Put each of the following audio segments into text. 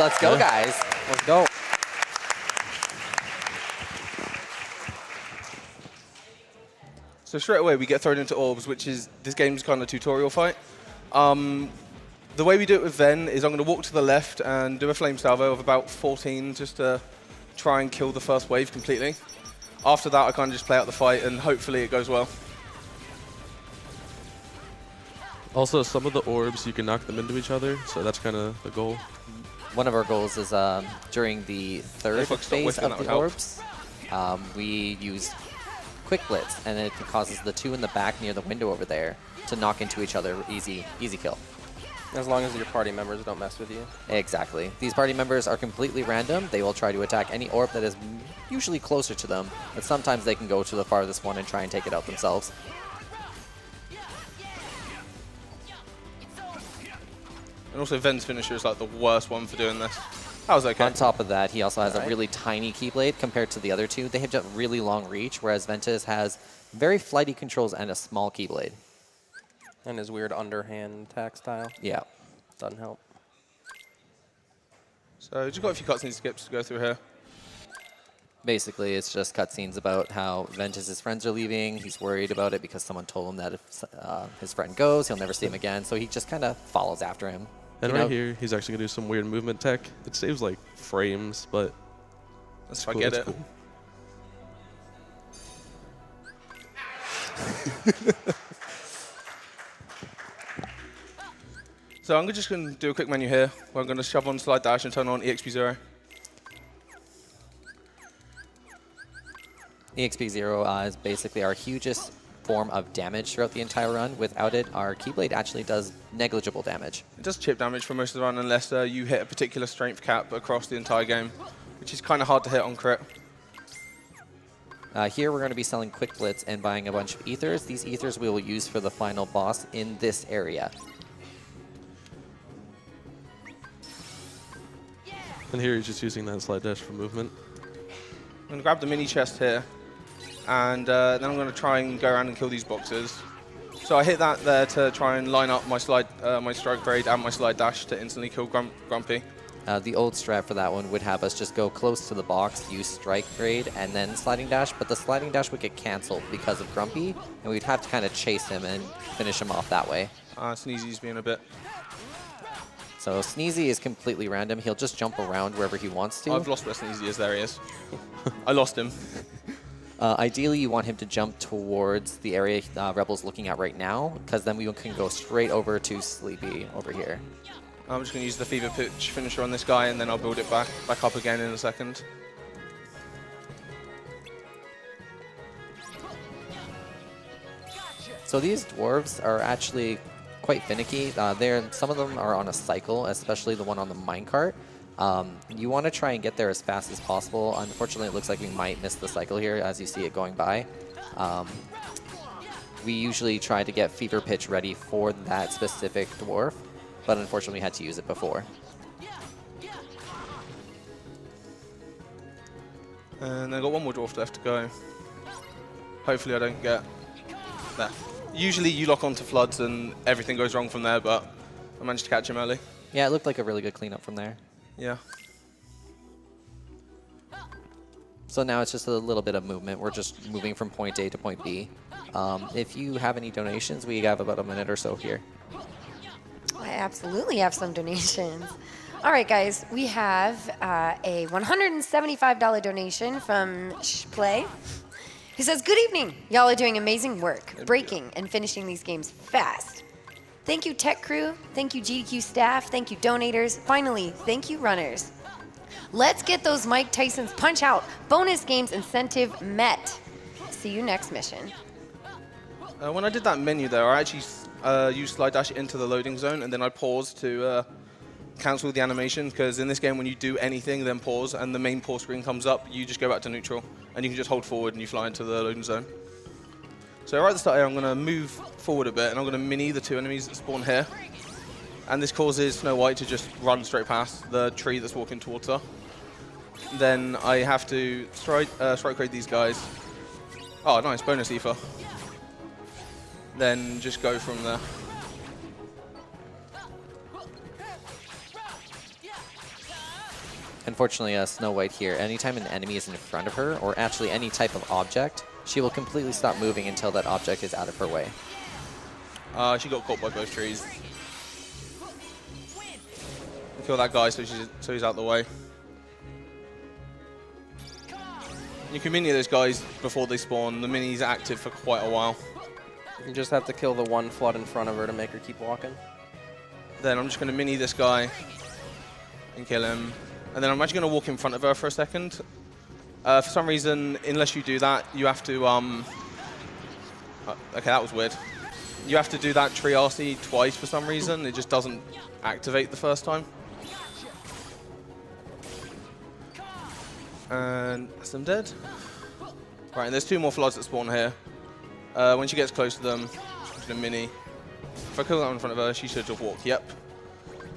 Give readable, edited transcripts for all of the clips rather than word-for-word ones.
let's go, guys. Let's go. So straight away we get thrown into orbs, which is this game's kind of tutorial fight. The way we do it with Ven is I'm going to walk to the left and do a flame salvo of about 14 just to try and kill the first wave completely. After that I kind of just play out the fight and hopefully it goes well. Also, some of the orbs, you can knock them into each other, so that's kind of the goal. One of our goals is during the third phase of the orbs, we use Quick Blitz, and it causes the two in the back near the window over there to knock into each other. Easy kill. As long as your party members don't mess with you. Exactly. These party members are completely random. They will try to attack any orb that is usually closer to them, but sometimes they can go to the farthest one and try and take it out themselves. And also Ven's finisher is like the worst one for doing this. That was okay. On top of that, he also has a really tiny Keyblade compared to the other two. They have just really long reach, whereas Ventus has very flighty controls and a small Keyblade. And his weird underhand attack style. Yeah. Doesn't help. So just got a few cutscene skips to go through here. Basically, it's just cutscenes about how Ventus's friends are leaving. He's worried about it because someone told him that if his friend goes, he'll never see him again. So he just kind of follows after him. And right here, he's actually going to do some weird movement tech. It saves like frames, but that's cool. I get it. Cool. So I'm just going to do a quick menu here, where I'm going to shove on slide dash and turn on EXP0. EXP0 is basically our hugest form of damage throughout the entire run. Without it, our Keyblade actually does negligible damage. It does chip damage for most of the run unless you hit a particular strength cap across the entire game, which is kind of hard to hit on crit. Here we're going to be selling Quick Blitz and buying a bunch of ethers. These ethers we will use for the final boss in this area. And here he's just using that slide dash for movement. I'm going to grab the mini chest here, and then I'm going to try and go around and kill these boxes. So I hit that there to try and line up my my strike grade and my slide dash to instantly kill Grumpy. The old strat for that one would have us just go close to the box, use strike grade, and then sliding dash, but the sliding dash would get cancelled because of Grumpy, and we'd have to kind of chase him and finish him off that way. Sneezy's being a bit... So Sneezy is completely random. He'll just jump around wherever he wants to. I've lost where Sneezy is. There he is. I lost him. Ideally, you want him to jump towards the area Rebel's looking at right now, because then we can go straight over to Sleepy over here. I'm just going to use the Fever Pitch finisher on this guy, and then I'll build it back up again in a second. So these dwarves are actually quite finicky. Some of them are on a cycle, especially the one on the minecart. You want to try and get there as fast as possible. Unfortunately, it looks like we might miss the cycle here as you see it going by. We usually try to get Fever Pitch ready for that specific dwarf, but unfortunately we had to use it before. And I've got one more dwarf left to go. Hopefully I don't get that. Usually you lock onto floods and everything goes wrong from there, but I managed to catch him early. Yeah, it looked like a really good cleanup from there. Yeah. So now it's just a little bit of movement. We're just moving from point A to point B. If you have any donations, we have about a minute or so here. I absolutely have some donations. All right, guys, we have a $175 donation from Shplay. He says, good evening. Y'all are doing amazing work, breaking and finishing these games fast. Thank you, tech crew. Thank you, GDQ staff. Thank you, donators. Finally, thank you, runners. Let's get those Mike Tyson's Punch Out bonus games incentive met. See you next mission. When I did that menu there, I actually used slide dash into the loading zone, and then I paused to cancel the animation, because in this game when you do anything, then pause, and the main pause screen comes up, you just go back to neutral, and you can just hold forward and you fly into the loading zone. So right at the start here, I'm going to move forward a bit, and I'm going to mini the two enemies that spawn here. And this causes Snow White to just run straight past the tree that's walking towards her. Then I have to strike grade these guys. Oh, nice, bonus Aether. Then just go from there. Unfortunately, Snow White here, anytime an enemy is in front of her, or actually any type of object, she will completely stop moving until that object is out of her way. She got caught by both trees. Kill that guy so he's out the way. You can mini those guys before they spawn. The mini's active for quite a while. You just have to kill the one flood in front of her to make her keep walking. Then I'm just going to mini this guy and kill him. And then I'm actually going to walk in front of her for a second. For some reason, unless you do that, you have to... okay, that was weird. You have to do that tree RC twice for some reason. It just doesn't activate the first time. And that's them dead. Right, and there's 2 more floods that spawn here. When she gets close to them, she's going to mini. If I kill that in front of her, she should just walk. Yep.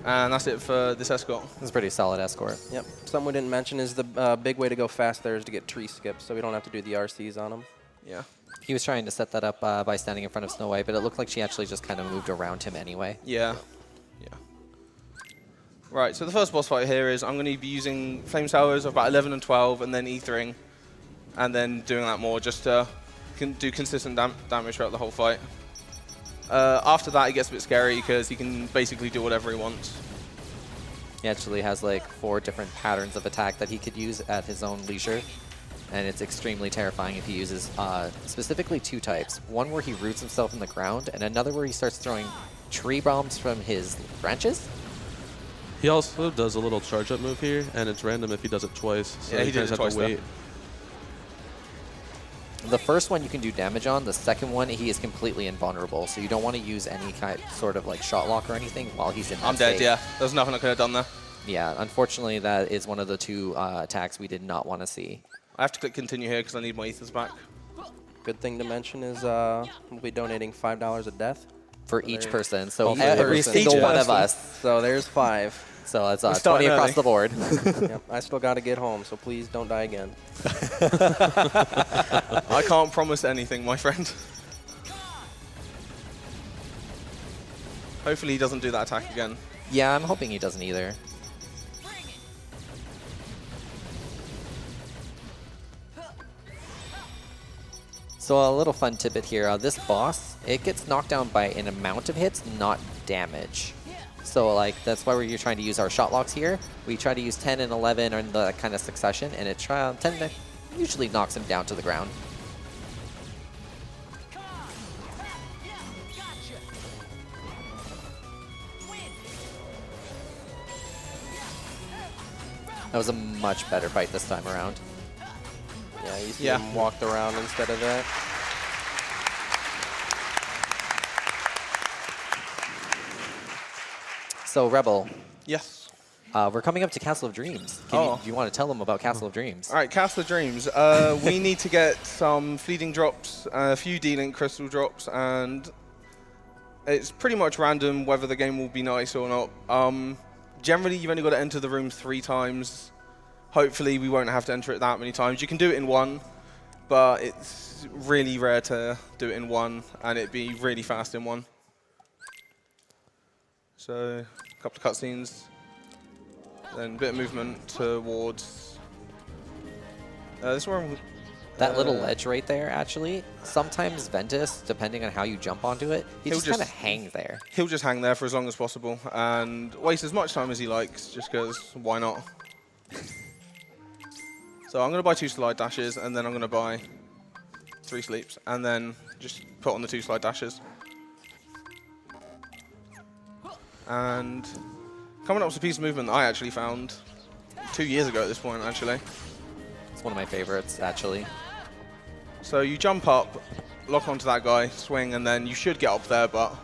And that's it for this escort. It's a pretty solid escort. Yep. Something we didn't mention is the big way to go fast there is to get tree skips, so we don't have to do the RCs on them. Yeah. He was trying to set that up by standing in front of Snow White, but it looked like she actually just kind of moved around him anyway. Yeah. Yeah. Right, so the first boss fight here is I'm going to be using Flame Towers of about 11 and 12, and then Ethering, and then doing that more just to do consistent damage throughout the whole fight. After that, it gets a bit scary because he can basically do whatever he wants. He actually has like 4 different patterns of attack that he could use at his own leisure. And it's extremely terrifying if he uses specifically 2 types. One where he roots himself in the ground, and another where he starts throwing tree bombs from his branches. He also does a little charge-up move here, and it's random if he does it twice. So Yeah, he did guys it twice have to wait. The first one you can do damage on. The second one, he is completely invulnerable, so you don't want to use any kind sort of like shot lock or anything while he's in that I'm dead, state. yeah. There's nothing I could have done there. Yeah, unfortunately, that is one of the 2 attacks we did not want to see. I have to click continue here because I need my ethers back. Good thing to mention is we'll be donating $5 a death. For So each there- person, so Each every person. single Each one of person. us. So there's 5. So it's We're 20 starting across early. the board. Yep. I still got to get home, so please don't die again. I can't promise anything, my friend. Hopefully he doesn't do that attack again. Yeah, I'm hoping he doesn't either. So a little fun tidbit here. This boss, it gets knocked down by an amount of hits, not damage. So like that's why we're trying to use our shot locks here. We try to use 10 and 11 in the kind of succession, and it 10 usually knocks him down to the ground. That was a much better fight this time around. Yeah, you see Yeah. him walked around instead of that. So Rebel, Yes. we're coming up to Castle of Dreams. Do you want to tell them about Castle of Dreams? All right, Castle of Dreams. We need to get some fleeting drops, a few D-Link crystal drops, and it's pretty much random whether the game will be nice or not. Generally, you've only got to enter the room 3 times. Hopefully, we won't have to enter it that many times. You can do it in 1, but it's really rare to do it in 1, and it'd be really fast in 1. So, a couple of cutscenes, then a bit of movement towards this one. That little ledge right there, actually, sometimes Ventus, depending on how you jump onto it, he He'll just kind of just- hang there. He'll just hang there for as long as possible and waste as much time as he likes, just because why not? So I'm going to buy 2 slide dashes, and then I'm going to buy 3 sleeps, and then just put on the 2 slide dashes. And coming up with a piece of movement that I actually found 2 years ago at this point, actually. It's one of my favorites, actually. So you jump up, lock onto that guy, swing, and then you should get up there, but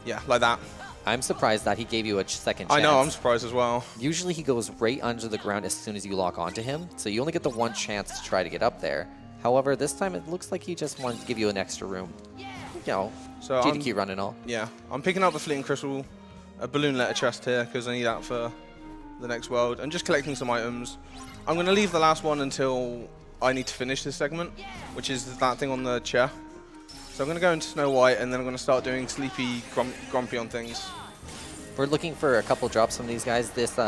yeah, like that. I'm surprised that he gave you a second chance. I know, I'm surprised as well. Usually he goes right under the ground as soon as you lock onto him, so you only get the 1 chance to try to get up there. However, this time it looks like he just wanted to give you an extra room. You know, So GDQ run and all. Yeah, I'm picking up a fleeting crystal, a balloon letter chest here, because I need that for the next world, and just collecting some items. I'm going to leave the last one until I need to finish this segment, which is that thing on the chair. So I'm going to go into Snow White, and then I'm going to start doing sleepy, grumpy on things. We're looking for a couple drops from these guys. This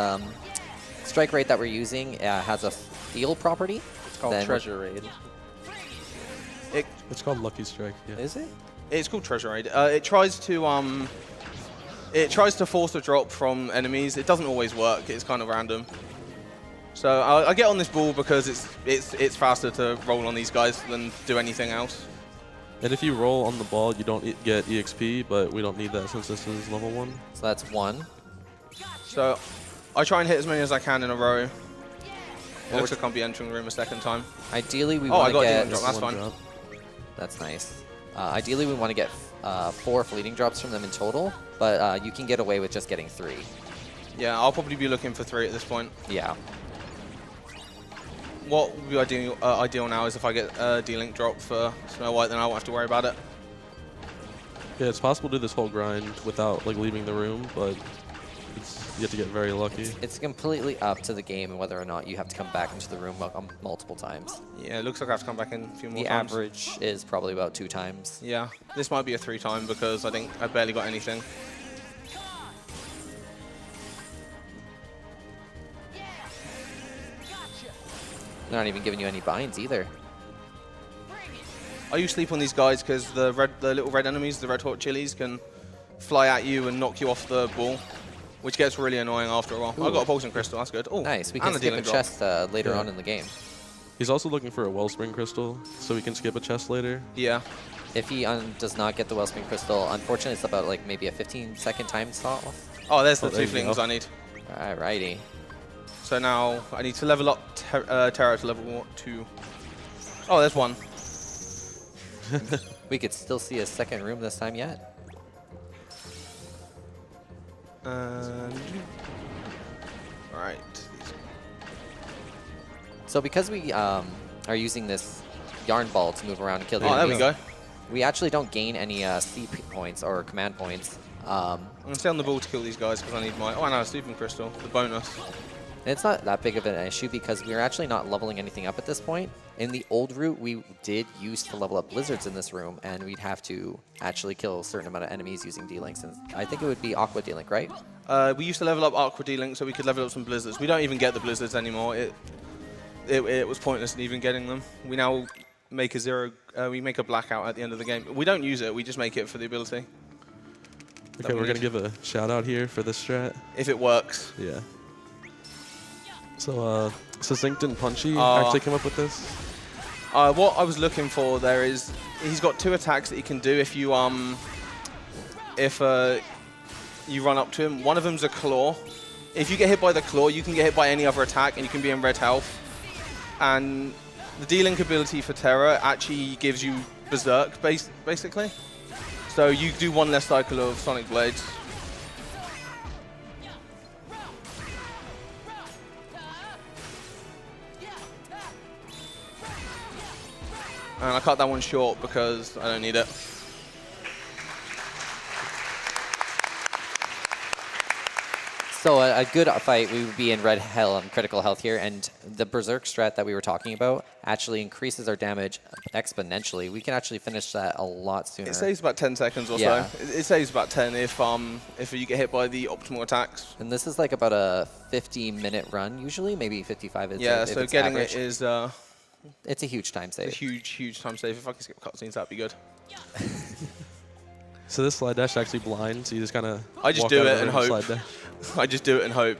strike rate that we're using has a steal property. It's called Then- Treasure Raid. It's called Lucky Strike. Yeah. Is it? It's called Treasure Raid. It tries to force a drop from enemies. It doesn't always work. It's kind of random. So I get on this ball because it's faster to roll on these guys than do anything else. And if you roll on the ball, you don't get EXP, but we don't need that since this is level 1. So that's 1. So I try and hit as many as I can in a row. It looks like I'll be entering the room a second time. Ideally, we Oh, I want got to a get. demon drop. That's One fine. drop. That's nice. Ideally, we want to get 4 fleeting drops from them in total, but you can get away with just getting 3. Yeah, I'll probably be looking for 3 at this point. Yeah. What would be ideal now is if I get a D-Link drop for Snow White, then I won't have to worry about it. Yeah, it's possible to do this whole grind without like leaving the room, but you have to get very lucky. It's completely up to the game and whether or not you have to come back into the room multiple times. Yeah, it looks like I have to come back in a few more The times. average is probably about 2 times. Yeah, this might be a 3-time because I think I barely got anything. They're not even giving you any binds either. I use sleep on these guys because the little red enemies, the red hot chilies, can fly at you and knock you off the ball, which gets really annoying after a while. I got a pulsing crystal, that's good. Oh, Nice. We and can skip a D-Link drop. chest later Yeah. on in the game. He's also looking for a Wellspring Crystal, so we can skip a chest later. Yeah. If he does not get the Wellspring Crystal, unfortunately, it's about like maybe a 15-second time stop. Oh, there's the Oh, there 2 you things go. I need. Alrighty. So now I need to level up Terra to level 2. Oh, there's 1. We could still see a second room this time yet. Alright. So because we are using this yarn ball to move around and kill the Oh, there we enemies, go. we actually don't gain any points or command points. I'm going to stay on the ball to kill these guys because I need my... Oh, I know, a sleeping crystal, the bonus. And it's not that big of an issue because we're actually not leveling anything up at this point. In the old route, we did use to level up blizzards in this room, and we'd have to actually kill a certain amount of enemies using D-Links. And I think it would be Aqua D-Link, right? We used to level up Aqua D-Link so we could level up some blizzards. We don't even get the blizzards anymore. It was pointless in even getting them. We now make we make a blackout at the end of the game. We don't use it, we just make it for the ability. Okay, we're gonna give a shout out here for this strat. If it works. Yeah. So Succinct and Punchy Oh. actually came up with this. What I was looking for there is he's got 2 attacks that he can do if you run up to him. One of them's a claw. If you get hit by the claw, you can get hit by any other attack and you can be in red health. And the D-Link ability for Terra actually gives you Berserk basically. So you do 1 less cycle of Sonic Blades. And I cut that one short because I don't need it. So a good fight, we would be in red hell and critical health here, and the Berserk strat that we were talking about actually increases our damage exponentially. We can actually finish that a lot sooner. It saves about 10 seconds or Yeah. so. It saves about 10 if you get hit by the optimal attacks. And this is like about a 50-minute run usually, maybe 55 if Yeah, if so it's getting average. it is It's a huge time a save. huge time save. If I can skip cutscenes, that'd be good. So this slide dash actually blind, so you just kind of I just do it and hope. Slide dash. I just do it and hope.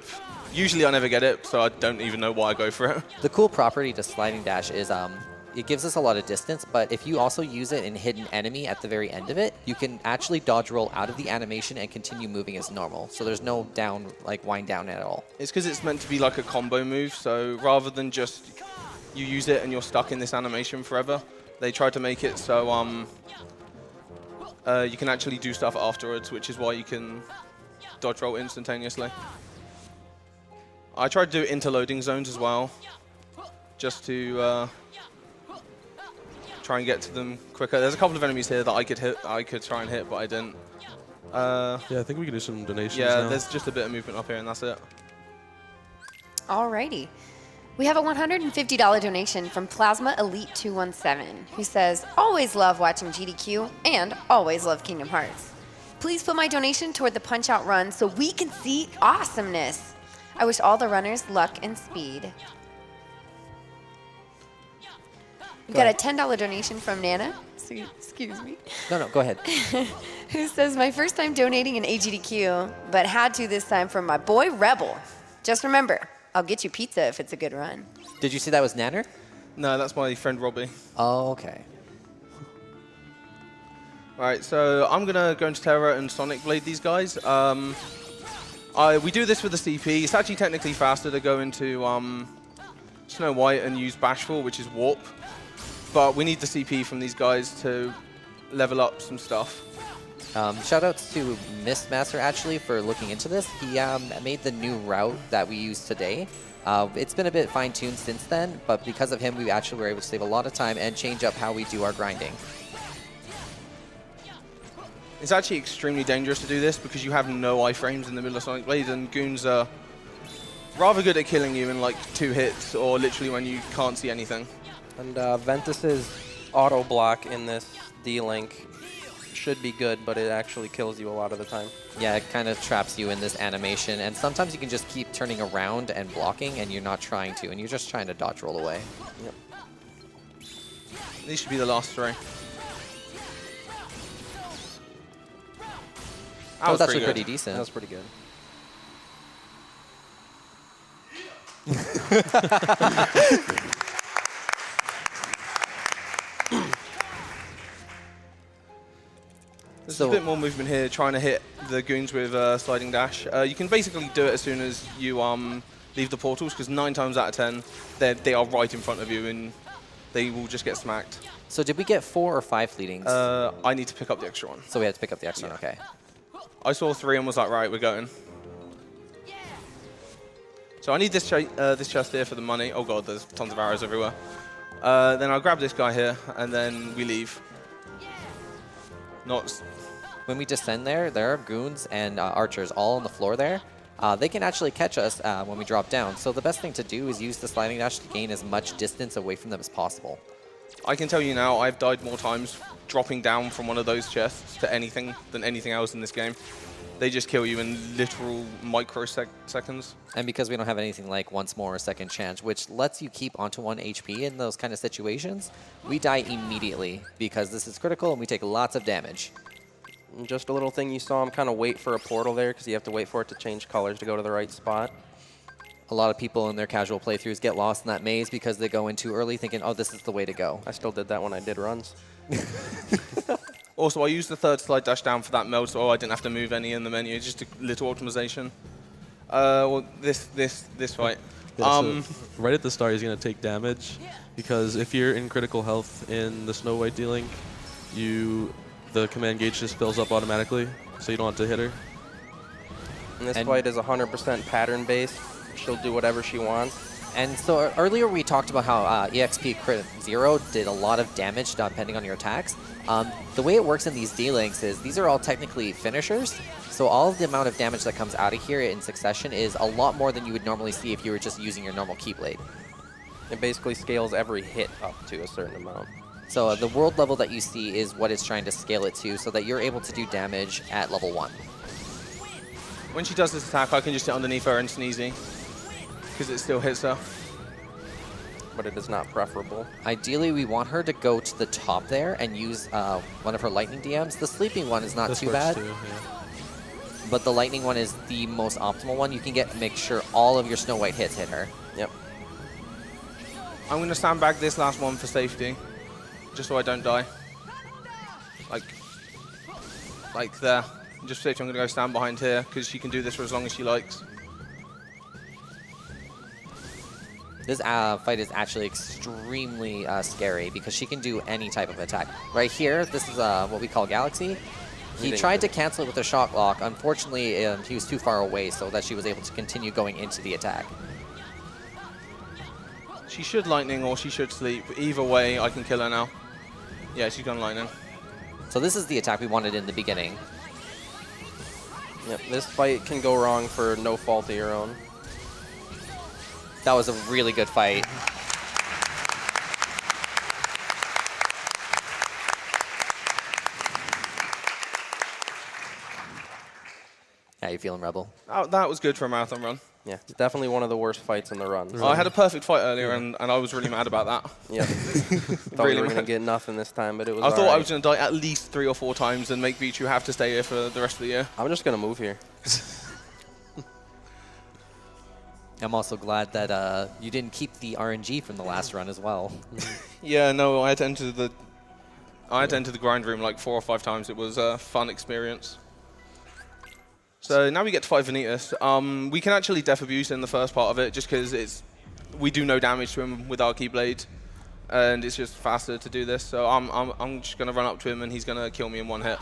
Usually I never get it, so I don't even know why I go for it. The cool property to sliding dash is it gives us a lot of distance, but if you also use it in hidden enemy at the very end of it, you can actually dodge roll out of the animation and continue moving as normal. So there's no wind down at all. It's because it's meant to be like a combo move, so rather than just you use it and you're stuck in this animation forever, they try to make it so you can actually do stuff afterwards, which is why you can dodge roll instantaneously. I tried to do interloading zones as well, just to try and get to them quicker. There's a couple of enemies here that I could try and hit, but I didn't. Yeah, I think we can do some donations Yeah, now. there's just a bit of movement up here, and that's it. Alrighty. We have a $150 donation from Plasma Elite 217, who says, always love watching GDQ and always love Kingdom Hearts. Please put my donation toward the Punch-Out run so we can see awesomeness. I wish all the runners luck and speed. We got a $10 donation from Nana. Excuse me. No, go ahead. Who says, my first time donating in AGDQ, but had to this time from my boy Rebel. Just remember, I'll get you pizza if it's a good run. Did you see that was Nanner? No, that's my friend Robbie. Oh, okay. All right, so I'm going to go into Terra and Sonic Blade these guys. We do this with the CP. It's actually technically faster to go into Snow White and use Bashful, which is Warp. But we need the CP from these guys to level up some stuff. Shout outs to Mistmaster actually for looking into this. He made the new route that we use today. It's been a bit fine-tuned since then, but because of him, we actually were able to save a lot of time and change up how we do our grinding. It's actually extremely dangerous to do this because you have no iframes in the middle of Sonic Blade, and goons are rather good at killing you in like 2 hits or literally when you can't see anything. And Ventus's auto block in this D-Link should be good, but it actually kills you a lot of the time. Yeah, it kind of traps you in this animation, and sometimes you can just keep turning around and blocking, and you're not trying to, and you're just trying to dodge roll away. Yep. These should be the last 3. That was actually good. pretty decent. That was pretty good. There's So- a bit more movement here, trying to hit the goons with sliding dash. You can basically do it as soon as you leave the portals, because 9 times out of 10, they are right in front of you, and they will just get smacked. So did we get 4 or 5 fleetings? I need to pick up the extra one. So we had to pick up the extra one, Yeah. okay. I saw 3 and was like, right, we're going. So I need this chest here for the money. Oh god, there's tons of arrows everywhere. Then I'll grab this guy here, and then we leave. When we descend there are goons and archers all on the floor there. They can actually catch us when we drop down. So the best thing to do is use the sliding dash to gain as much distance away from them as possible. I can tell you now, I've died more times dropping down from one of those chests to anything than anything else in this game. They just kill you in literal microseconds. And because we don't have anything like once more or second chance, which lets you keep onto 1 HP in those kind of situations, we die immediately because this is critical and we take lots of damage. And just a little thing, you saw him kind of wait for a portal there because you have to wait for it to change colors to go to the right spot. A lot of people in their casual playthroughs get lost in that maze because they go in too early thinking, oh, this is the way to go. I still did that when I did runs. Also, I used the 3rd slide dash down for that meld, so I didn't have to move any in the menu. Just a little optimization. Well, this fight. Yeah, so right at the start, he's going to take damage because if you're in critical health in the Snow White D-Link, the command gauge just fills up automatically, so you don't have to hit her. And this fight is 100% pattern-based. She'll do whatever she wants. And so earlier we talked about how EXP Crit 0 did a lot of damage depending on your attacks. The way it works in these D-Links is these are all technically finishers, so all of the amount of damage that comes out of here in succession is a lot more than you would normally see if you were just using your normal Keyblade. It basically scales every hit up to a certain amount. So the world level that you see is what it's trying to scale it to so that you're able to do damage at level 1. When she does this attack, I can just sit underneath her and sneezy, because it still hits her. But it is not preferable. Ideally, we want her to go to the top there and use one of her lightning DMs. The sleeping one is not This too works bad, too, yeah. but the lightning one is the most optimal one. You can make sure all of your Snow White hits hit her. Yep. I'm going to sandbag this last one for safety, just so I don't die. Like there. Just for safety, I'm going to go stand behind here, because she can do this for as long as she likes. This fight is actually extremely scary because she can do any type of attack. Right here, this is what we call Galaxy. He tried to cancel it with a shock lock. Unfortunately, he was too far away so that she was able to continue going into the attack. She should lightning or she should sleep. Either way, I can kill her now. Yeah, she's gone lightning. So this is the attack we wanted in the beginning. Yep. This fight can go wrong for no fault of your own. That was a really good fight. How you feeling, Rebel? That was good for a marathon run. Yeah, it's definitely one of the worst fights in the run. I had a perfect fight earlier, and I was really mad about that. Yeah. Thought we were going to get nothing this time, but it was I thought all I right. was going to die at least 3 or 4 times and make Pichu have to stay here for the rest of the year. I'm just going to move here. I'm also glad that you didn't keep the RNG from the last run as well. Yeah, no, I had to enter the grind room like 4 or 5 times. It was a fun experience. So now we get to fight Vanitas. We can actually Death Abuse in the first part of it just because we do no damage to him with our Keyblade, and it's just faster to do this. So I'm just going to run up to him and he's going to kill me in 1 hit.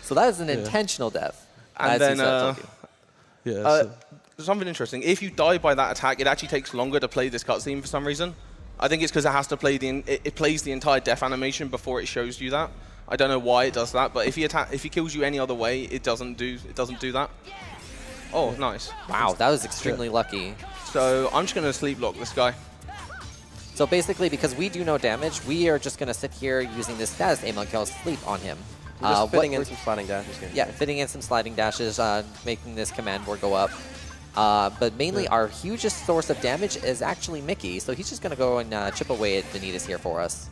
So that is an intentional death. And as then told you. Yeah. something interesting. If you die by that attack, it actually takes longer to play this cutscene for some reason. I think it's because it has to play it plays the entire death animation before it shows you that. I don't know why it does that, but if he kills you any other way, it doesn't do that. Oh, nice. Wow, that was extremely lucky. So I'm just gonna sleep lock this guy. So basically, because we do no damage, we are just going to sit here using this status aim kill sleep on him. We're just fitting in we're- some sliding dashes here. Yeah, fitting in some sliding dashes, making this command board go up. But mainly our hugest source of damage is actually Mickey, so he's just going to go and chip away at Vanitas here for us.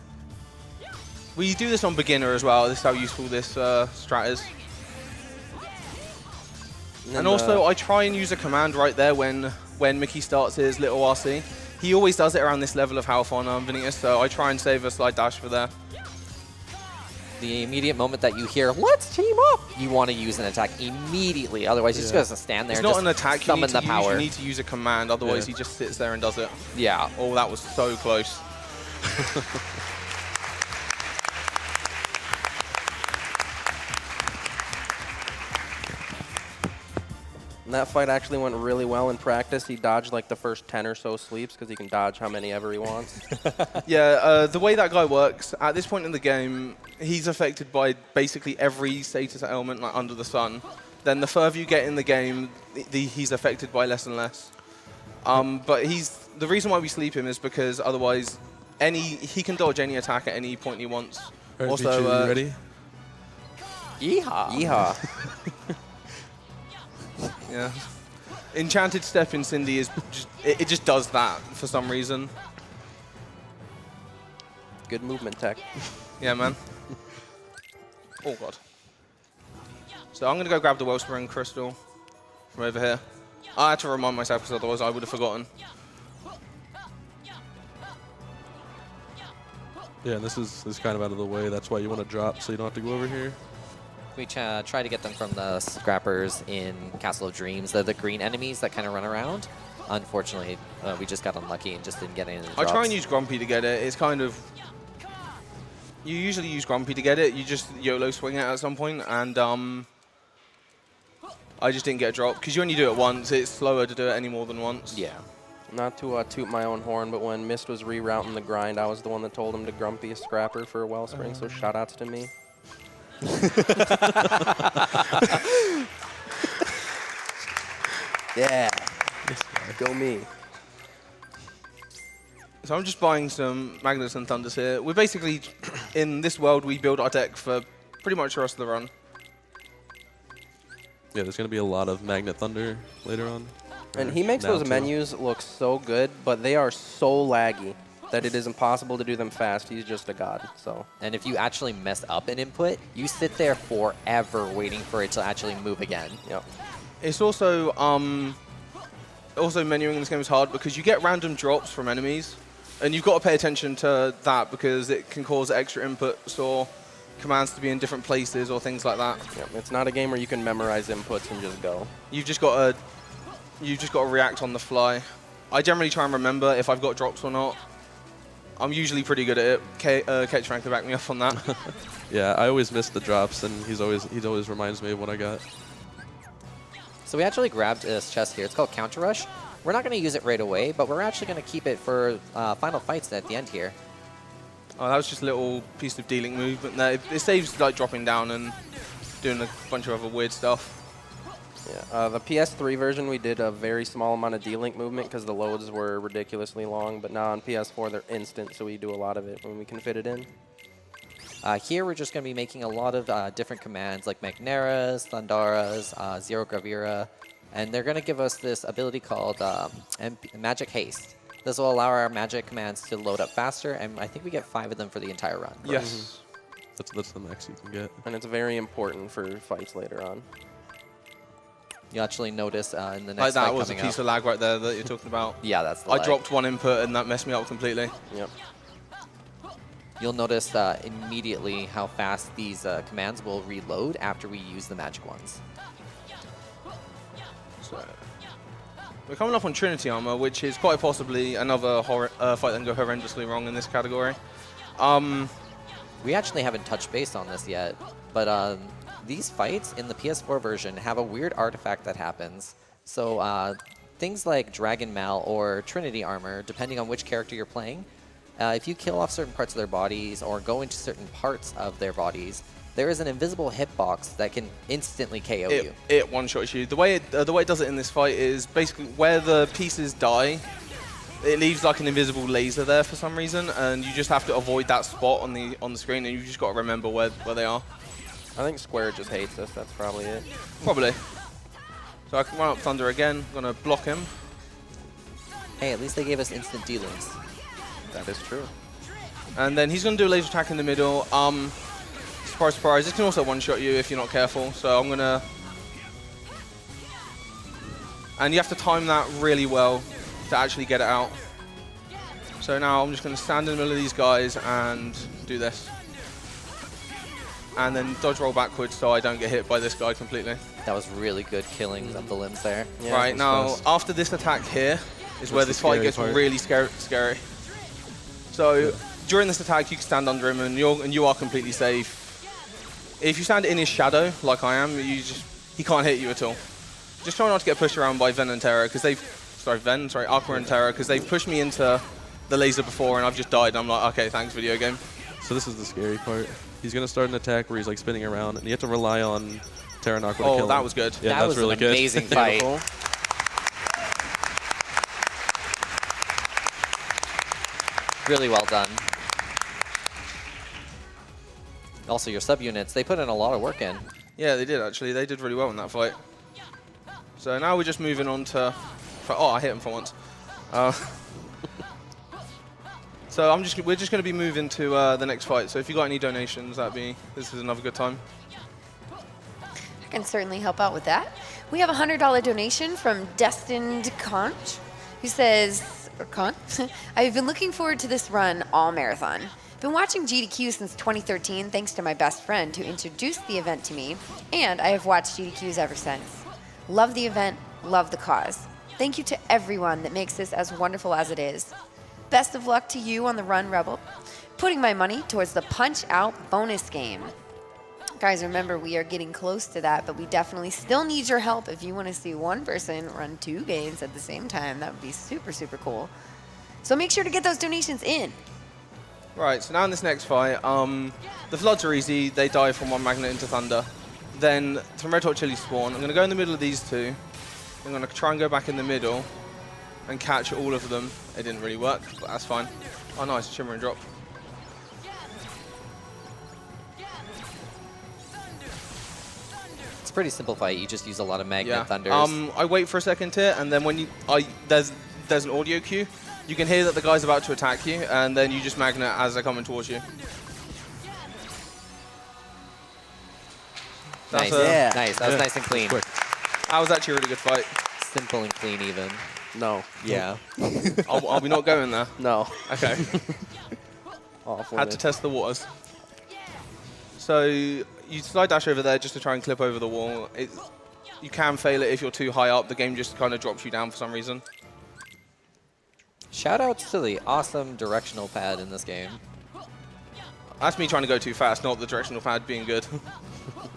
We do this on beginner as well. This is how useful this strat is. And also, I try and use a command right there when Mickey starts his little RC. He always does it around this level of health on Vanitas, so I try and save a slide dash for there. The immediate moment that you hear, let's team up, you want to use an attack immediately. Otherwise, you're just going to stand there It's and not just an attack you summon need to the power. use. You need to use a command, otherwise he just sits there and does it. Yeah. Oh, that was so close. And that fight actually went really well in practice. He dodged like the first 10 or so sleeps because he can dodge how many ever he wants. Yeah, the way that guy works, at this point in the game, he's affected by basically every status element like under the sun. Then the further you get in the game, he's affected by less and less. But the reason why we sleep him is because otherwise he can dodge any attack at any point he wants. All right, Also, Pichu, you ready? Yeehaw. Yeehaw. Yeah. Enchanted Step in Cindy is it just does that for some reason. Good movement tech. Yeah, man. Oh, God. So I'm going to go grab the Wellspring Crystal from over here. I had to remind myself because otherwise I would have forgotten. Yeah, and this is kind of out of the way. That's why you want to drop so you don't have to go over here. We try to get them from the scrappers in Castle of Dreams. They're the green enemies that kind of run around. Unfortunately, we just got unlucky and just didn't get any of the I drops. try and use Grumpy to get it. It's kind of... You usually use Grumpy to get it. You just YOLO swing it at some point, and I just didn't get a drop. Because you only do it once. It's slower to do it any more than once. Yeah. Not to toot my own horn, but when Mist was rerouting the grind, I was the one that told him to Grumpy a scrapper for a Wellspring, so shout outs to me. Yeah. Go me. So I'm just buying some Magnets and Thunders here. We're basically, in this world, we build our deck for pretty much the rest of the run. Yeah, there's going to be a lot of Magnet Thunder later on. And he makes Now those too. menus look so good, but they are so laggy that it is impossible to do them fast. He's just a god, so. And if you actually mess up an input, you sit there forever waiting for it to actually move again. Yep. It's also menuing in this game is hard because you get random drops from enemies, and you've got to pay attention to that because it can cause extra inputs or commands to be in different places or things like that. Yep. It's not a game where you can memorize inputs and just go. You've just got to react on the fly. I generally try and remember if I've got drops or not. I'm usually pretty good at it. Ketch Frank can back me up on that. Yeah, I always miss the drops, and he always reminds me of what I got. So we actually grabbed this chest here. It's called Counter Rush. We're not going to use it right away, but we're actually going to keep it for final fights at the end here. Oh, that was just a little piece of D-Link movement there. It saves like dropping down and doing a bunch of other weird stuff. Yeah. The PS3 version, we did a very small amount of D-Link movement because the loads were ridiculously long, but now on PS4 they're instant, so we do a lot of it when we can fit it in. Here we're just going to be making a lot of different commands like Magneras, Thundaras, Zero Gravira, and they're going to give us this ability called Magic Haste. This will allow our magic commands to load up faster, and I think we get 5 of them for the entire run. Yes. That's the max you can get. And it's very important for fights later on. You actually notice in the next Like that fight was a coming piece up. of lag right there that you're talking about. Yeah, that's the I lag. dropped one input and that messed me up completely. Yep. You'll notice immediately how fast these commands will reload after we use the magic ones. So, we're coming up on Trinity Armor, which is quite possibly another fight that can go horrendously wrong in this category. We actually haven't touched base on this yet, but these fights in the PS4 version have a weird artifact that happens. So things like Dragon Mal or Trinity Armor, depending on which character you're playing, if you kill off certain parts of their bodies or go into certain parts of their bodies, there is an invisible hitbox that can instantly KO you. It one-shots you. The way it does it in this fight is basically where the pieces die, it leaves like an invisible laser there for some reason, and you just have to avoid that spot on the screen, and you just got to remember where they are. I think Square just hates us. That's probably it. Probably. So I can run up Thunder again. I'm going to block him. Hey, at least they gave us instant D-links. That is true. And then he's going to do a laser attack in the middle. Surprise, surprise. This can also one-shot you if you're not careful. So I'm going to... And you have to time that really well to actually get it out. So now I'm just going to stand in the middle of these guys and do this. And then dodge roll backwards so I don't get hit by this guy completely. That was really good killing of the limbs there. Yeah, Right, now fast. after this attack here is where the this fight scary gets part. really scary. So during this attack you can stand under him and you are completely safe. If you stand in his shadow, like I am, he can't hit you at all. Just try not to get pushed around by Ven and Terra, because Aqua and Terra, because they've pushed me into the laser before and I've just died. I'm like, okay, thanks, video game. So this is the scary part. He's going to start an attack where he's like spinning around, and you have to rely on Terra and Aqua to kill him. Oh, that was good. Yeah, that that's was really an good. amazing fight. Beautiful. Really well done. Also, your subunits, they put in a lot of work in. Yeah, they did actually. They did really well in that fight. So now we're just moving on to... Oh, I hit him for once. So we're just going to be moving to the next fight. So if you got any donations, this is another good time. I can certainly help out with that. We have a $100 donation from Destined Conch, who says, or Con, I've been looking forward to this run all marathon. Been watching GDQ since 2013 thanks to my best friend who introduced the event to me, and I have watched GDQs ever since. Love the event, love the cause. Thank you to everyone that makes this as wonderful as it is. Best of luck to you on the run, Rebel. Putting my money towards the Punch Out bonus game. Guys, remember, we are getting close to that, but we definitely still need your help if you want to see one person run 2 games at the same time. That would be super, super cool. So make sure to get those donations in. Right, so now in this next fight, the Floods are easy. They die from one magnet into Thunder. Then some Red Hot Chili spawn. I'm going to go in the middle of these two. I'm going to try and go back in the middle and catch all of them. It didn't really work, but that's fine. Oh, nice, shimmer and drop. It's a pretty simple fight. You just use a lot of magnet Yeah. thunders. I wait for a second here, and then when there's an audio cue. You can hear that the guy's about to attack you, and then you just magnet as they're coming towards you. Nice. Yeah. Nice. That was nice and clean. Quick. That was actually a really good fight. Simple and clean even. No. Yeah. Are we not going there? No. Okay. Off Had to test the waters. So you slide dash over there just to try and clip over the wall. You can fail it if you're too high up. The game just kind of drops you down for some reason. Shoutouts to the awesome directional pad in this game. That's me trying to go too fast, not the directional pad being good.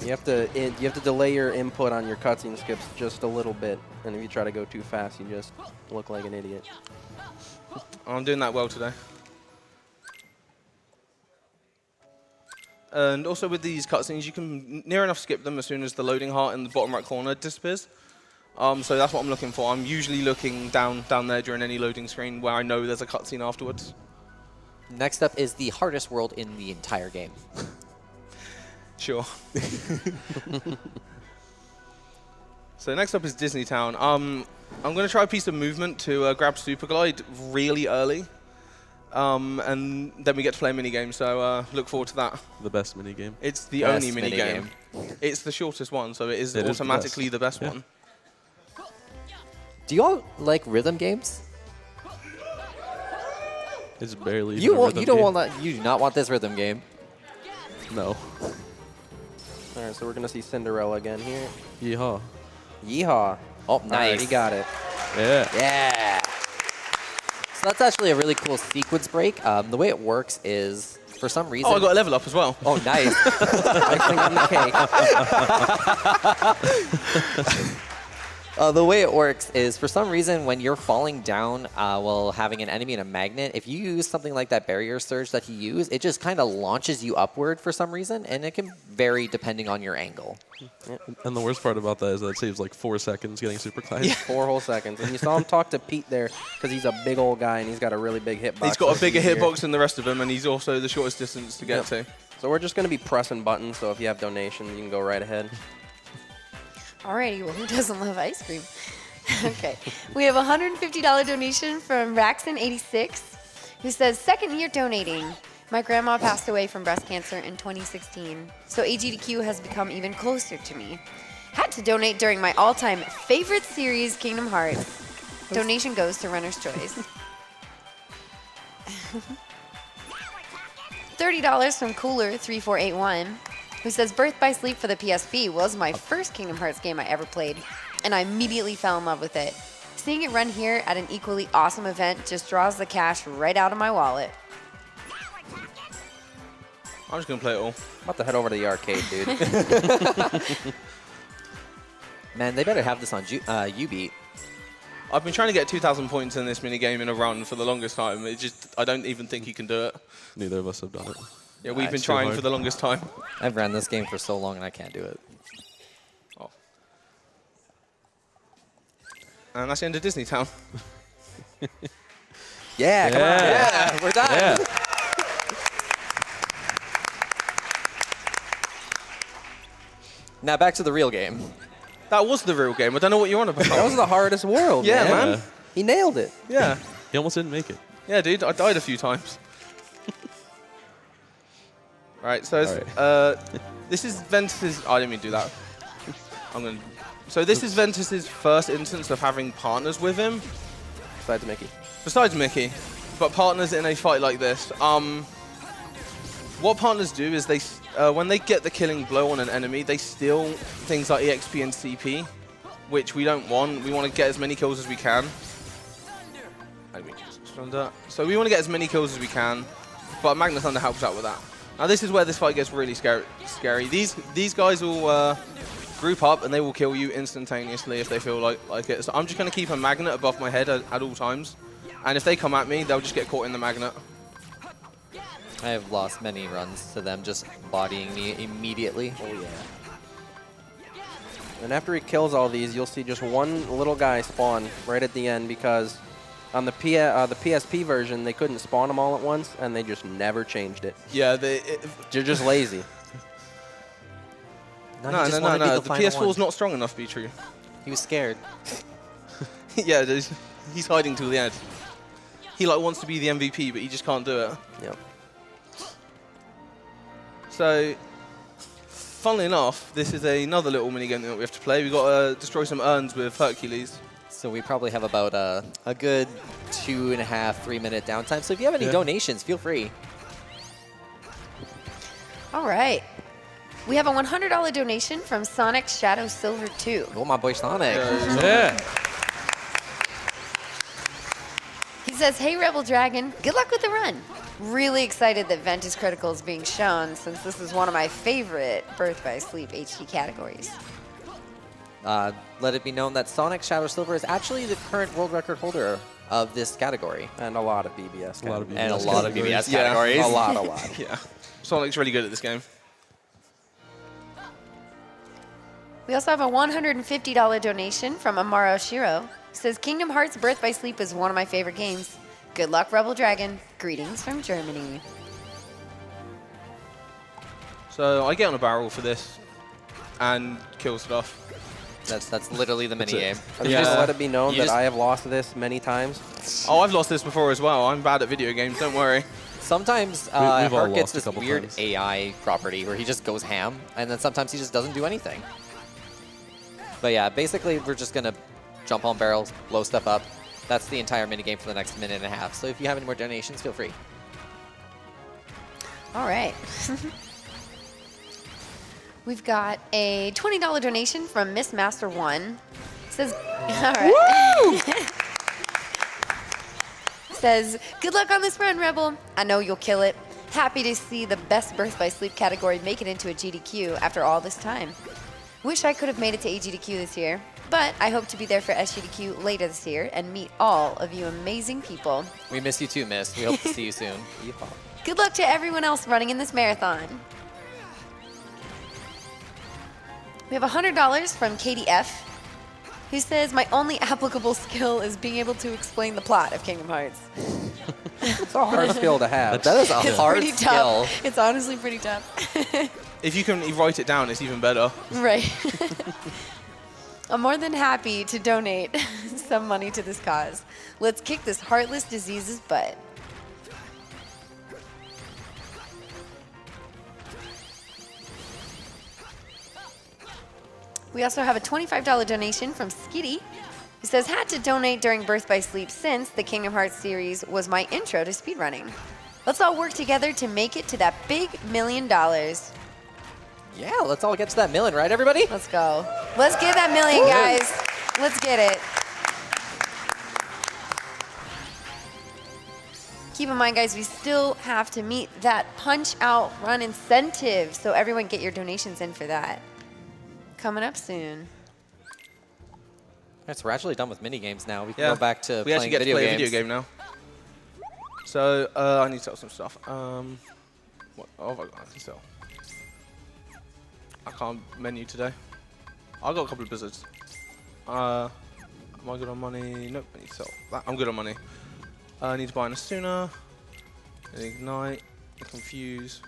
You have to delay your input on your cutscene skips just a little bit, and if you try to go too fast, you just look like an idiot. I'm doing that well today. And also with these cutscenes, you can near enough skip them as soon as the loading heart in the bottom right corner disappears. So that's what I'm looking for. I'm usually looking down there during any loading screen where I know there's a cutscene afterwards. Next up is the hardest world in the entire game. Sure. So next up is Disney Town. I'm going to try a piece of movement to grab Super Glide really early. And then we get to play a minigame, so look forward to that. The best minigame. It's the Best only minigame. It's the shortest one, so it is automatically the best one. Do you all like rhythm games? It's barely. You even a won't, rhythm you don't game. want that. You do not want this rhythm game. No. All right, so we're gonna see Cinderella again here. Yeehaw. Yeehaw! Oh, Alright, nice. he got it. Yeah. Yeah. So that's actually a really cool sequence break. The way it works is, for some reason. Oh, I got a level up as well. Oh, nice. Icing on the cake. The way it works is, for some reason, when you're falling down while having an enemy in a magnet, if you use something like that barrier surge that he used, it just kind of launches you upward for some reason, and it can vary depending on your angle. And the worst part about that is that it saves like 4 seconds getting super glide. 4 whole seconds. And you saw him talk to Pete there because he's a big old guy and he's got a really big hitbox. He's got a like bigger here. hitbox than the rest of them, and he's also the shortest distance to get to. So we're just going to be pressing buttons, so if you have donations, you can go right ahead. Alrighty, well, who doesn't love ice cream? Okay, we have a $150 donation from Raxon86, who says, second year donating. My grandma passed away from breast cancer in 2016, so AGDQ has become even closer to me. Had to donate during my all-time favorite series, Kingdom Hearts. Donation goes to Runner's Choice. $30 from Cooler3481, who says, Birth by Sleep for the PSP was my first Kingdom Hearts game I ever played, and I immediately fell in love with it. Seeing it run here at an equally awesome event just draws the cash right out of my wallet. I'm just going to play it all. I'm about to head over to the arcade, dude. Man, they better have this on Ubeat. I've been trying to get 2,000 points in this minigame in a run for the longest time. I don't even think you can do it. Neither of us have done it. Yeah, we've been It's too trying hard. for the longest time. I've ran this game for so long and I can't do it. Oh. And that's the end of Disney Town. Yeah, come on. Yeah. Yeah, we're done. Yeah. Now back to the real game. That was the real game. I don't know what you're on about. That was the hardest world, Yeah, man. man. He nailed it. Yeah. He almost didn't make it. Yeah, dude. I died a few times. Right, so this is Ventus's... Oh, I didn't mean to do that. So this is Ventus's first instance of having partners with him, Besides Mickey. besides Mickey, but partners in a fight like this. What partners do is they, when they get the killing blow on an enemy, they steal things like EXP and CP, which we don't want. We want to get as many kills as we can. So we want to get as many kills as we can, but Magna Thunder helps out with that. Now this is where this fight gets really scary. These guys will group up and they will kill you instantaneously if they feel like it. So I'm just going to keep a magnet above my head at all times, and if they come at me, they'll just get caught in the magnet. I have lost many runs to them just bodying me immediately. Oh, yeah. And after he kills all these, you'll see just one little guy spawn right at the end because on the PSP version, they couldn't spawn them all at once, and they just never changed it. Yeah, They're just lazy. No, no. The PS4 is not strong enough to be true. He was scared. Yeah, he's hiding till the end. He wants to be the MVP, but he just can't do it. Yep. So, funnily enough, this is another little minigame that we have to play. We've got to destroy some urns with Hercules. So we probably have about a good 2.5, 3 minute downtime. So if you have any donations, feel free. All right. We have a $100 donation from Sonic Shadow Silver 2. Oh, my boy Sonic. Yeah. He says, hey, Rebel Dragon, good luck with the run. Really excited that Ventus Critical is being shown since this is one of my favorite Birth by Sleep HD categories. Let it be known that Sonic Shadow Silver is actually the current world record holder of this category. And a lot of BBS. A lot of BBS. And a lot of BBS Yeah. categories. A lot. Yeah, Sonic's really good at this game. We also have a $150 donation from Amaro Shiro. Says, Kingdom Hearts Birth by Sleep is one of my favorite games. Good luck, Rebel Dragon. Greetings from Germany. So I get on a barrel for this and kill stuff. That's literally the mini game. I'm just let it be known that I have lost this many times. Oh, I've lost this before as well. I'm bad at video games, don't worry. Sometimes We've all Hart gets lost a this couple weird times. AI property where he just goes ham, and then sometimes he just doesn't do anything. But yeah, basically we're just going to jump on barrels, blow stuff up. That's the entire minigame for the next minute and a half. So if you have any more donations, feel free. All right. We've got a $20 donation from Miss Master One. Says, all right. Says, good luck on this run, Rebel. I know you'll kill it. Happy to see the best Birth by Sleep category make it into a GDQ after all this time. Wish I could have made it to AGDQ this year, but I hope to be there for SGDQ later this year and meet all of you amazing people. We miss you too, Miss. We hope to see you soon. Good luck to everyone else running in this marathon. We have $100 from Katie F, who says, my only applicable skill is being able to explain the plot of Kingdom Hearts. It's a hard skill to have. That is a It's hard pretty skill. tough. It's honestly pretty tough. If you can write it down, it's even better. Right. I'm more than happy to donate some money to this cause. Let's kick this heartless disease's butt. We also have a $25 donation from Skitty, who says, had to donate during Birth by Sleep since the Kingdom Hearts series was my intro to speedrunning. Let's all work together to make it to that big $1 million. Yeah, let's all get to that million, right, everybody? Let's go. Let's get that million, guys. Let's get it. Keep in mind, guys, we still have to meet that punch-out run incentive, so everyone get your donations in for that. Coming up soon. Alright, so we're actually done with mini games now. We can Yeah. go back to We actually playing get to video play games. a video game now. So I need to sell some stuff. What have I got? I can sell. I can't menu today. I got a couple of blizzards. Am I good on money? Nope. I need to sell that. I'm good on money. I need to buy an Asuna, an Ignite, a Confuse,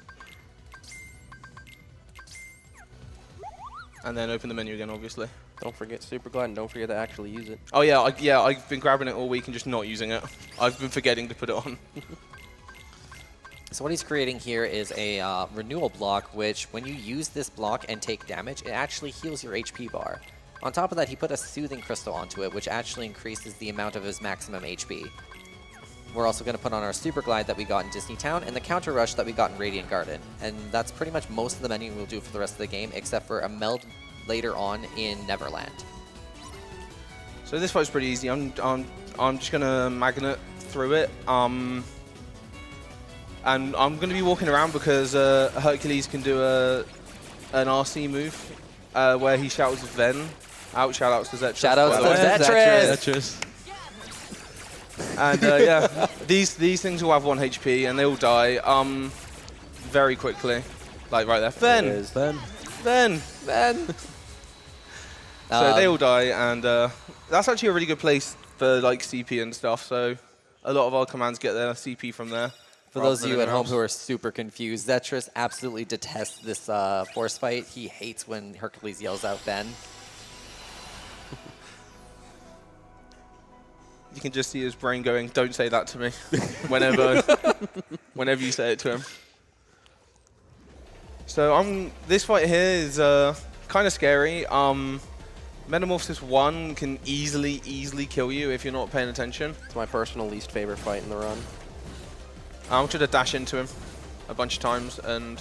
and then open the menu again, obviously. Don't forget Super Glide and don't forget to actually use it. Oh yeah, I've been grabbing it all week and just not using it. I've been forgetting to put it on. So what he's creating here is a renewal block, which when you use this block and take damage, it actually heals your HP bar. On top of that, he put a soothing crystal onto it, which actually increases the amount of his maximum HP. We're also going to put on our Super Glide that we got in Disney Town and the Counter Rush that we got in Radiant Garden. And that's pretty much most of the menu we'll do for the rest of the game, except for a meld later on in Neverland. So this fight's pretty easy. I'm just gonna magnet through it. And I'm gonna be walking around because Hercules can do an RC move where he shouts Ven. Out, shoutouts to Zetris. Shoutouts by the way. to Zetris! Tetris. And yeah, these things all have 1 HP and they all die very quickly. Like right there. Ven! Ben. Ven! Then, So they all die, and that's actually a really good place for like CP and stuff. So a lot of our commands get their CP from there. for those of you at home who are super confused, Zetris absolutely detests this force fight. He hates when Hercules yells out Ben. You can just see his brain going, "Don't say that to me," whenever you say it to him. So this fight here is kind of scary. Metamorphosis 1 can easily kill you if you're not paying attention. It's my personal least favorite fight in the run. I'm going to dash into him a bunch of times, and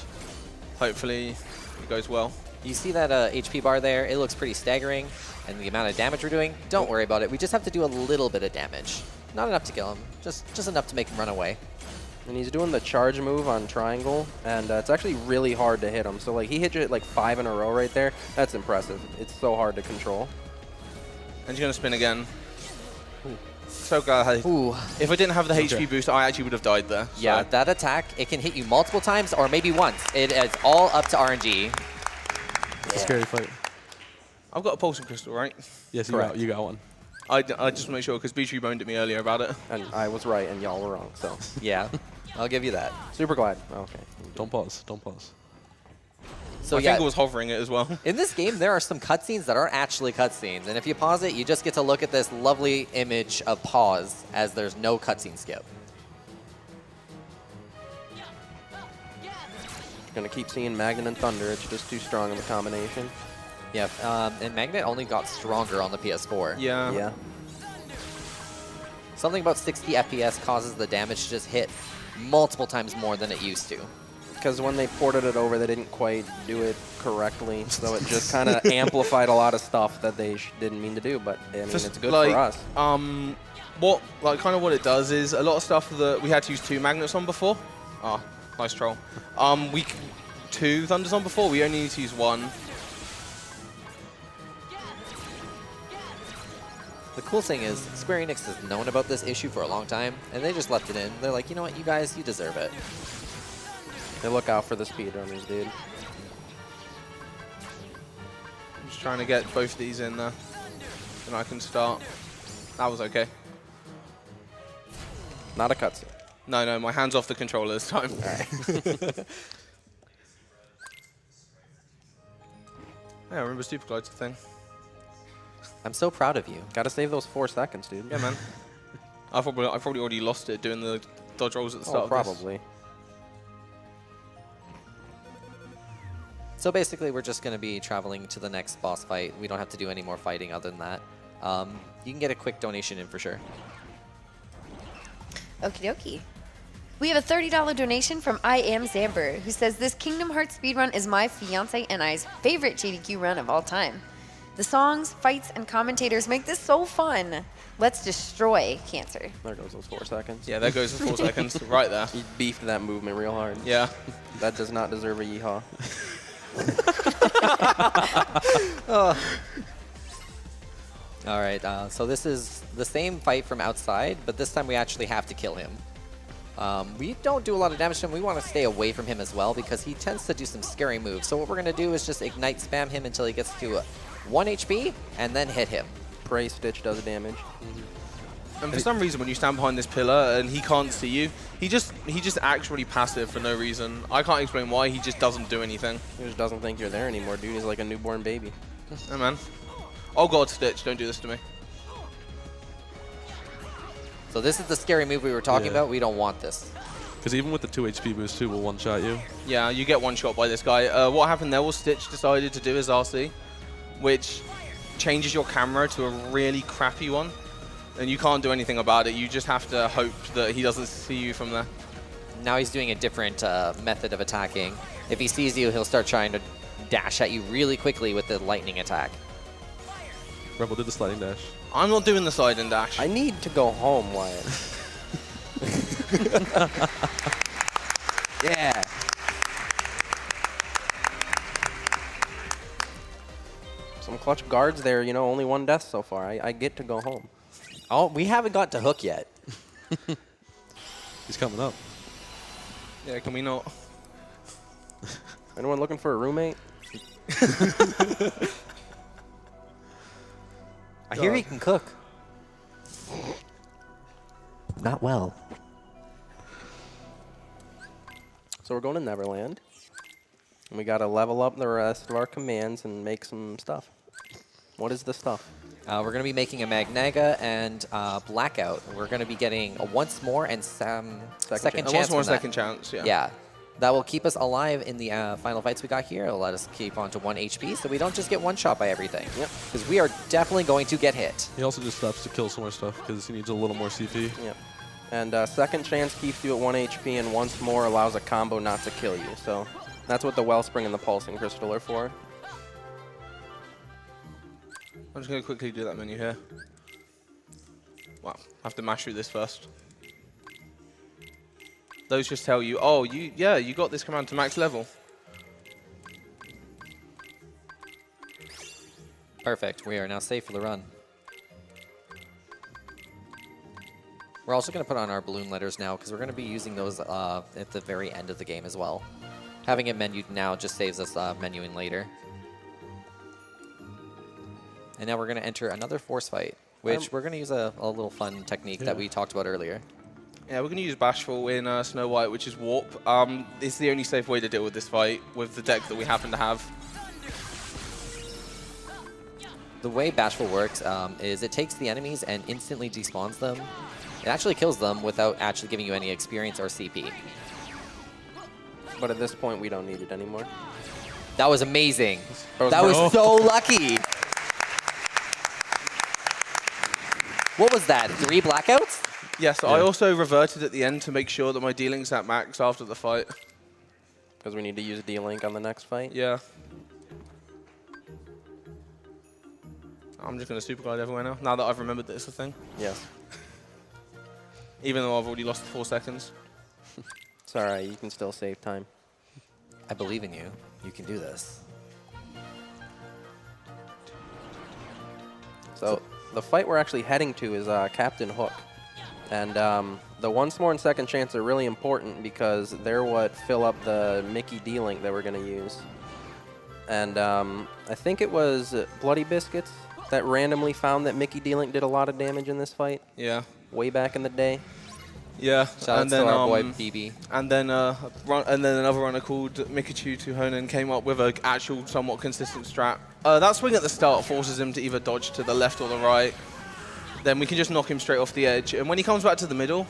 hopefully it goes well. You see that HP bar there? It looks pretty staggering. And the amount of damage we're doing, don't worry about it. We just have to do a little bit of damage. Not enough to kill him, just enough to make him run away. And he's doing the charge move on triangle, and it's actually really hard to hit him. So like he hit you like 5 in a row right there. That's impressive. It's so hard to control. And he's going to spin again. So glad Ooh. if I didn't have the HP boost, I actually would have died there. Yeah, So. that attack, it can hit you multiple times or maybe once. It is all up to RNG. It's a scary fight. I've got a pulsing crystal, right? Yes, Correct. you got one. I just make sure because Beatrice moaned at me earlier about it. And I was right, and y'all were wrong. So Yeah, I'll give you that. super glad. Okay. Don't pause. Don't pause. So My yeah, finger was hovering it as well. in this game, there are some cutscenes that aren't actually cutscenes. And if you pause it, you just get to look at this lovely image of pause as there's no cutscene skip. Gonna keep seeing Magnet and Thunder. It's just too strong of a combination. Yeah, and Magnet only got stronger on the PS4. Yeah. Yeah. Something about 60 FPS causes the damage to just hit multiple times more than it used to. Because when they ported it over, they didn't quite do it correctly, so it just kind of amplified a lot of stuff that they didn't mean to do. But I mean, Just it's good like, for us. What it does is a lot of stuff that we had to use 2 magnets on before. Ah, nice troll. 2 thunders on before. We only need to use 1. The cool thing is, Square Enix has known about this issue for a long time, and they just left it in. They're like, you know what, you guys, you deserve it. They look out for the speedrunners, dude. I'm just trying to get both of these in there, and I can start. That was okay. Not a cutscene. No, my hand's off the controller this time. All right. Yeah, I remember Super Glide's a thing. I'm so proud of you. Gotta save those 4 seconds, dude. Yeah, man. I probably already lost it doing the dodge rolls at the start Oh, of this. probably. So basically, we're just going to be traveling to the next boss fight. We don't have to do any more fighting other than that. You can get a quick donation in for sure. Okie dokie. We have a $30 donation from I Am Zamber, who says, this Kingdom Hearts speedrun is my fiance and I's favorite GDQ run of all time. The songs, fights, and commentators make this so fun. Let's destroy cancer. There goes those 4 seconds. Yeah, there goes the 4 seconds right there. He beefed that movement real hard. Yeah. That does not deserve a yeehaw. All right, so this is the same fight from outside, but this time we actually have to kill him. We don't do a lot of damage to him. We want to stay away from him as well because he tends to do some scary moves. So what we're going to do is just ignite spam him until he gets to 1 HP and then hit him. Pray Stitch does damage. And for some reason, when you stand behind this pillar and he can't see you, he just acts really passive for no reason. I can't explain why. He just doesn't do anything. He just doesn't think you're there anymore, dude. He's like a newborn baby. Hey, man. Oh, God, Stitch, don't do this to me. So this is the scary move we were talking about. We don't want this. Because even with the 2 HP boost too, will one-shot you. Yeah, you get one shot by this guy. What happened there was Stitch decided to do his RC, which changes your camera to a really crappy one. And you can't do anything about it. You just have to hope that he doesn't see you from there. Now he's doing a different method of attacking. If he sees you, he'll start trying to dash at you really quickly with the lightning attack. Rebel did the sliding dash. I'm not doing the slide and dash. I need to go home, Wyatt. Yeah. Some clutch guards there, you know, only 1 death so far. I get to go home. Oh, we haven't got to Hook yet. He's coming up. Yeah, can we not? Anyone looking for a roommate? I hear he can cook. Not well. So we're going to Neverland. And we got to level up the rest of our commands and make some stuff. What is the stuff? We're going to be making a Magnaga and Blackout. We're going to be getting a Once More and some second And chance. once more from that. second chance, yeah. Yeah. That will keep us alive in the final fights we got here. It'll let us keep on to 1 HP so we don't just get one shot by everything. Yep. Because we are definitely going to get hit. He also just stops to kill some more stuff because he needs a little more CP. Yep. And second chance keeps you at 1 HP, and once more allows a combo not to kill you. So that's what the Wellspring and the Pulsing Crystal are for. I'm just going to quickly do that menu here. Wow, I have to mash through this first. Those just tell you, oh, you got this command to max level. Perfect. We are now safe for the run. We're also going to put on our balloon letters now because we're going to be using those at the very end of the game as well. Having it menued now just saves us menuing later. And now we're going to enter another force fight. which we're going to use a little fun technique that we talked about earlier. Yeah, we're going to use Bashful in Snow White, which is Warp. It's the only safe way to deal with this fight with the deck that we happen to have. The way Bashful works is it takes the enemies and instantly despawns them. It actually kills them without actually giving you any experience or CP. But at this point, we don't need it anymore. That was amazing. That was That was so lucky. What was that? 3 blackouts? Yes, I also reverted at the end to make sure that my dealing's at max after the fight. Because we need to use D-Link on the next fight. Yeah. I'm just going to super glide everywhere now that I've remembered that it's a thing. Yes. Even though I've already lost 4 seconds. It's all right. You can still save time. I believe in you. You can do this. So the fight we're actually heading to is Captain Hook. And the once more and second chance are really important because they're what fill up the Mickey D-Link that we're going to use. And I think it was Bloody Biscuits that randomly found that Mickey D-Link did a lot of damage in this fight Yeah. way back in the day. Yeah. Shout out to our boy BB. And then another runner called Mikachu Tuhonen came up with an actual somewhat consistent strat. That swing at the start forces him to either dodge to the left or the right. Then we can just knock him straight off the edge. And when he comes back to the middle,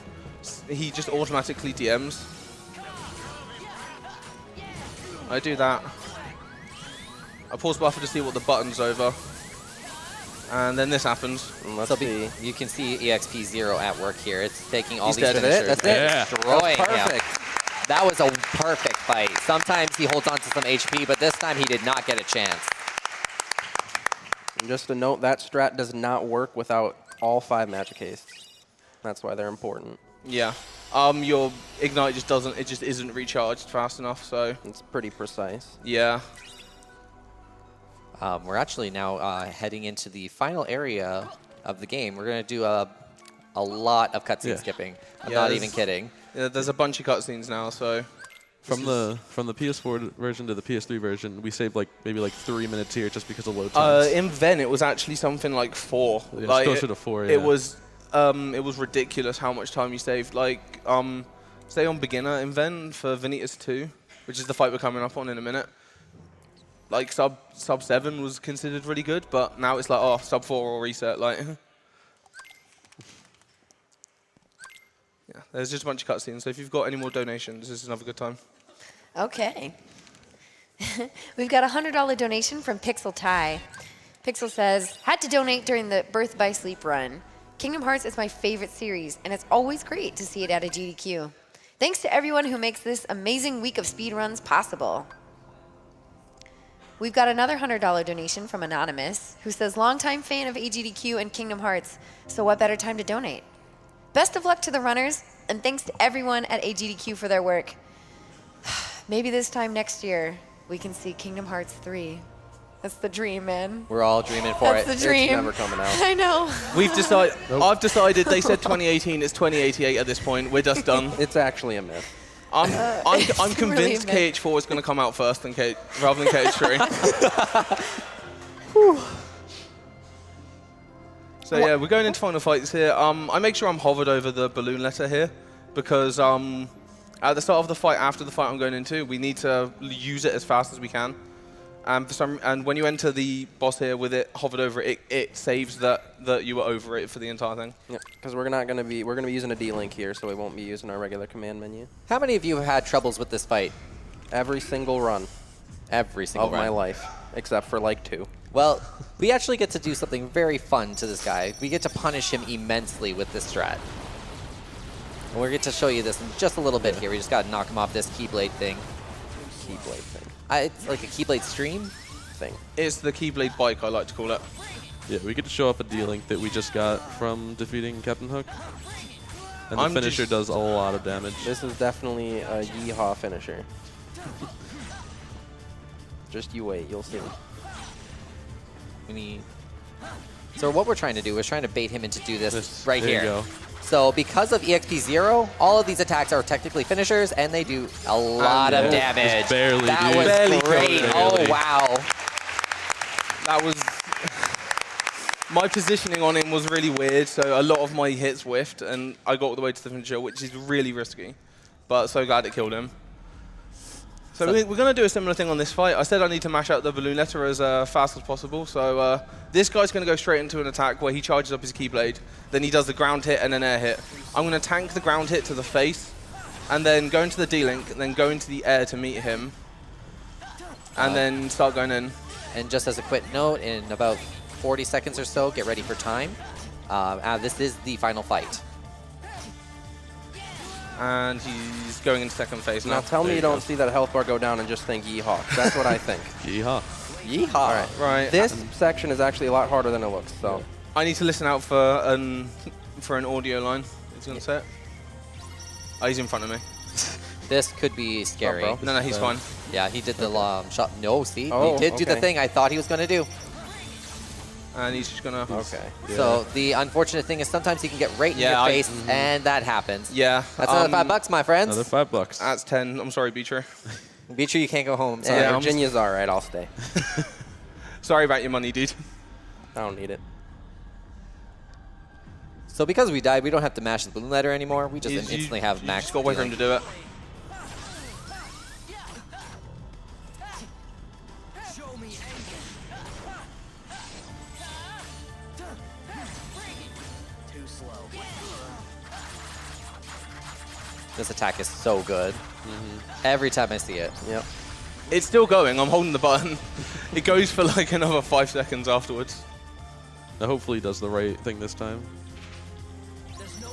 he just automatically DMs. I do that. I pause buffer to see what the button's over. And then this happens. Let's So see. you can see EXP0 at work here. It's taking all He's these dead. finishers. That's it. Yeah. Destroying him. Perfect. That was a perfect fight. Sometimes he holds on to some HP, but this time he did not get a chance. And just a note, that strat does not work without all 5 magic hastes. That's why they're important. Yeah. Your Ignite just doesn't, it just isn't recharged fast enough, so It's pretty precise. yeah. We're actually now heading into the final area of the game. We're going to do a lot of cutscene skipping. I'm Yeah, not there's- even kidding. Yeah, there's a bunch of cutscenes now, so From the PS4 version to the PS3 version, we saved maybe 3 minutes here just because of load times. in Ven it was actually something like 4. Yeah, it's like closer to 4, It yeah. was ridiculous how much time you saved. Like stay on beginner in Ven for Vanitas 2, which is the fight we're coming up on in a minute. Like sub 7 was considered really good, but now it's like, oh, sub 4 or reset. Like, yeah, there's just a bunch of cutscenes. So if you've got any more donations, this is another good time. Okay. We've got a $100 donation from Pixel Ty. Pixel says, had to donate during the Birth by Sleep run. Kingdom Hearts is my favorite series, and it's always great to see it at a GDQ. Thanks to everyone who makes this amazing week of speedruns possible. We've got another $100 donation from Anonymous, who says, longtime fan of AGDQ and Kingdom Hearts, so what better time to donate? Best of luck to the runners, and thanks to everyone at AGDQ for their work. Maybe this time next year, we can see Kingdom Hearts 3. That's the dream, man. We're all dreaming for That's it. the dream. It's never coming out. I know. We've decided. I've decided. They said 2018. It's 2088 at this point. We're just done. It's actually a myth. I'm it's convinced really KH4 is going to come out first than rather than KH3. So yeah, we're going into final fights here. I make sure I'm hovered over the balloon letter here because at the start of the fight, after the fight I'm going into, we need to use it as fast as we can. And when you enter the boss here with it hovered over it, it saves that you were over it for the entire thing. Yeah, because we're gonna be using a D-Link here, so we won't be using our regular command menu. How many of you have had troubles with this fight? Every single run Every single of run. my life, except for like 2. Well, we actually get to do something very fun to this guy. We get to punish him immensely with this strat. And we're going to show you this in just a little bit here. We just got to knock him off this Keyblade thing. Keyblade thing. It's like a Keyblade stream. It's the Keyblade bike, I like to call it. Yeah, we get to show off a D-Link that we just got from defeating Captain Hook. And the finisher does a lot of damage. This is definitely a yeehaw finisher. Just you wait, you'll see. So what we're trying to do is trying to bait him into do this right there here. You go. So because of EXP0, all of these attacks are technically finishers, and they do a lot of damage. Just barely, that dude. was Barely great. killed it. Oh, Barely. wow. That was My positioning on him was really weird, so a lot of my hits whiffed, and I got all the way to the finisher, which is really risky. But so glad it killed him. So we're going to do a similar thing on this fight. I said I need to mash out the balloon letter as fast as possible. So this guy's going to go straight into an attack where he charges up his Keyblade. Then he does the ground hit and an air hit. I'm going to tank the ground hit to the face, and then go into the D-Link, and then go into the air to meet him, and then start going in. And just as a quick note, in about 40 seconds or so, get ready for time. This is the final fight. And he's going into second phase now. Now tell me you don't see that health bar go down and just think yeehaw. That's what I think. Yeehaw. Yeehaw. All right. Right. This section is actually a lot harder than it looks. So I need to listen out for an audio line. He's going to say it. Oh, he's in front of me. This could be scary. bro. No, he's fine. Yeah, he did the shot. No, see? Oh, he did do the okay. thing I thought he was going to do. And he's just going to... okay. So the unfortunate thing is sometimes he can get right in your face, and that happens. Yeah. That's another $5, my friends. Another $5. That's 10. I'm sorry, Beecher. Be sure you can't go home. Sorry. Yeah, I'm Virginia's all right. I'll stay. Sorry about your money, dude. I don't need it. So because we died, we don't have to mash the balloon letter anymore. We just You instantly have you max. just got to wait for him to do it. This attack is so good. Every time I see it. Yep. It's still going. I'm holding the button. It goes for like another 5 seconds afterwards. Now hopefully he does the right thing this time.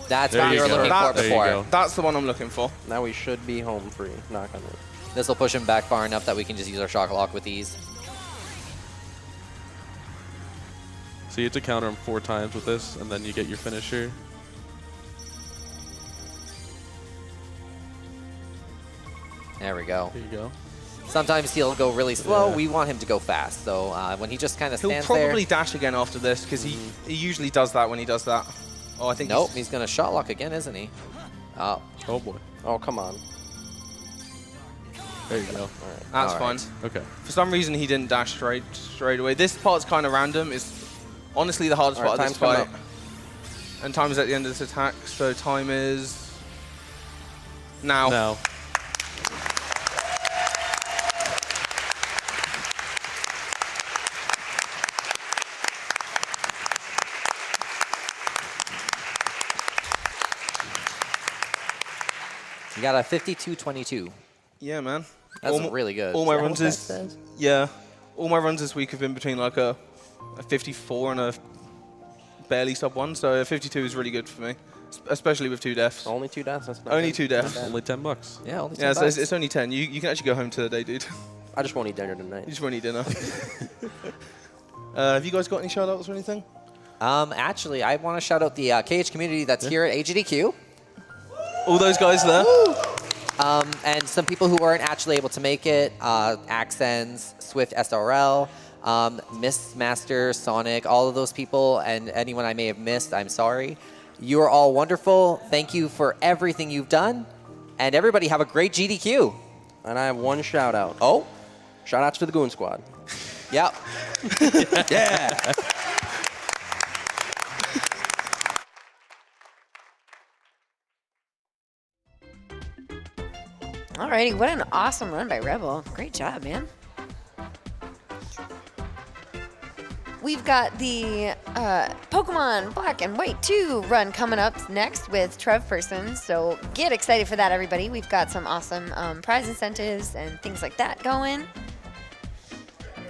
That's There what we you were go. looking for There you before. go. That's the one I'm looking for. Now we should be home free. Knock on wood. This will push him back far enough that we can just use our shock lock with ease. So you have to counter him 4 times with this, and then you get your finisher. There we go. There you go. Sometimes he'll go really slow. Yeah. We want him to go fast. So when he just kind of He'll stands probably there. dash again after this because he usually does that when he does that. Oh, I think Nope, he's going to shot lock again, isn't he? Oh, Oh boy. Oh, come on. There you go. that's All fine. right. Okay. For some reason, he didn't dash straight away. This part's kind of random. It's honestly the hardest All right, part of this time's fight. coming And time is at the end of this attack, so time is now. Now. you got a 52-22. Yeah, man. That's All- really good. All my Is that runs what that is says? yeah. All my runs this week have been between like a 54 and a barely sub 1, so a 52 is really good for me, especially with 2 deaths. Only 2 deaths. That's not Only bad. 2 deaths. Only $10. Yeah, only Yeah, so $10. it's only 10. You can actually go home today, dude. I just won't eat dinner tonight. You just won't eat dinner. Have you guys got any shout outs or anything? Actually, I want to shout out the KH community that's here at AGDQ. All those guys there? And some people who weren't actually able to make it, Accents, Swift SRL, Miss Master, Sonic, all of those people, and anyone I may have missed, I'm sorry. You are all wonderful. Thank you for everything you've done. And everybody have a great GDQ. And I have one shout out. Oh, Shout outs to the Goon Squad. yep. Yeah. Alrighty, what an awesome run by Rebel. Great job, man. We've got the Pokemon Black and White 2 run coming up next with Trev Person, so get excited for that, everybody. We've got some awesome prize incentives and things like that going.